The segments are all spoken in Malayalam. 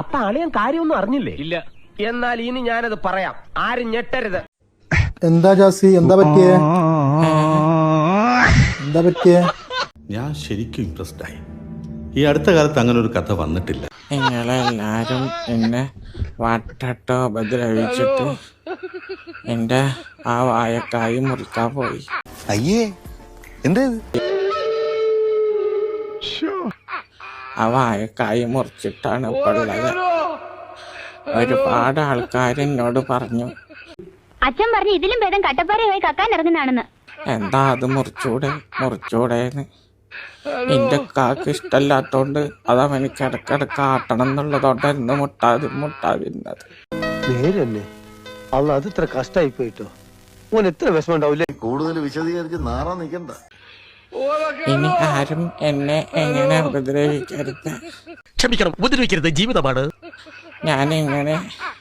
അപ്പൊ അളിയൻ കാര്യമൊന്നും അറിഞ്ഞില്ലേ? ഇല്ല. എന്നാൽ ഇനി ഞാനത് പറയാം, ആരും ഞെട്ടരുത്. എന്താ ജാസി, എന്താ പറ്റിയേ? ഞാൻ ശരിക്കും ഇംപ്രസ്ഡ് ആയി. ഈ അടുത്ത കാലത്ത് അങ്ങനെ ഒരു കഥ വന്നിട്ടില്ല. നിങ്ങളെല്ലാരും എന്നെ വട്ടട്ടോ ഉപദ്രവിച്ചിട്ട് എന്റെ ആ വായക്കായി മുറിക്കാൻ പോയി. അയ്യേ, എന്താ ആ വായക്കായി മുറിച്ചിട്ടാണ് ഇപ്പൊ ഉള്ളത്. ഒരുപാട് ആൾക്കാർ എന്നോട് പറഞ്ഞു, അച്ഛൻ പറഞ്ഞു ഇതിലും ഭേദം കട്ടപ്പാറയായി കക്കാൻ ഇറങ്ങുന്നതാണെന്ന്. എന്താ അത് മുറിച്ചൂടേന്ന്. എന്റെ കാക്ക് ഇഷ്ടല്ലാത്തോണ്ട് അതവനിക്ക് ഇടക്കിടക്ക് ആട്ടണം എന്നുള്ളതോണ്ടായിരുന്നു മുട്ടാതിരുന്നത്. നേരല്ലേ അള്ള, അത് ഇത്ര കഷ്ടായി പോയിട്ടോ. ഓൻ എത്ര വിഷമം ഉണ്ടാവില്ലേ? കൂടുതൽ വിശദീകരിച്ച് നാറാൻ നിൽക്കണ്ട. ഇനി ആരും എന്നെ എങ്ങനെ ഉപദ്രവിക്കരുത്. ക്ഷമിക്കണം, ഉപദ്രവിക്കരുത്, ജീവിതമാണ്. ഞാൻ ഇങ്ങനെ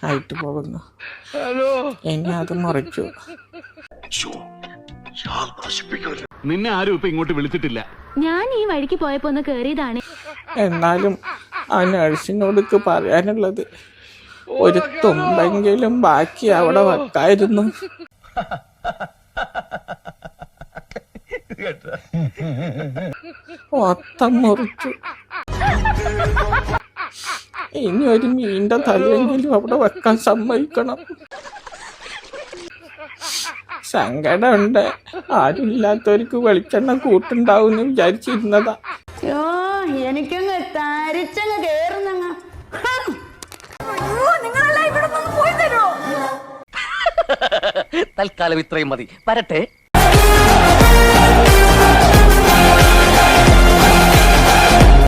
ആയിട്ട് പോകുന്നു. ഇനി അത് മുറിച്ചു. നിന്നെ ആരും ഇപ്പൊ ഇങ്ങോട്ട് വിളിച്ചിട്ടില്ല. ഞാൻ ഈ വഴിക്ക് പോയപ്പോ ഒന്ന് കേറിയതാണ്. എന്നാലും ആ നഴ്സിനോട് പറയാനുള്ളത് ഒരു തുമ്പെങ്കിലും ബാക്കി അവിടെ വെക്കായിരുന്നു. മൊത്തം മുറിച്ചു. ഇനി ഒരു മീൻ്റെ തലയെങ്കിലും അവിടെ വെക്കാൻ സമ്മതിക്കണം. സങ്കടമുണ്ട്. ആരുമില്ലാത്തവർക്ക് വെളിച്ചെണ്ണ കൂട്ടുണ്ടാവും വിചാരിച്ചിരുന്നതാ. എനിക്കങ്ങ് തരിച്ചങ്ങ് കേറുന്നങ്ങ. തൽക്കാലം ഇത്രയും മതി. വരട്ടെ.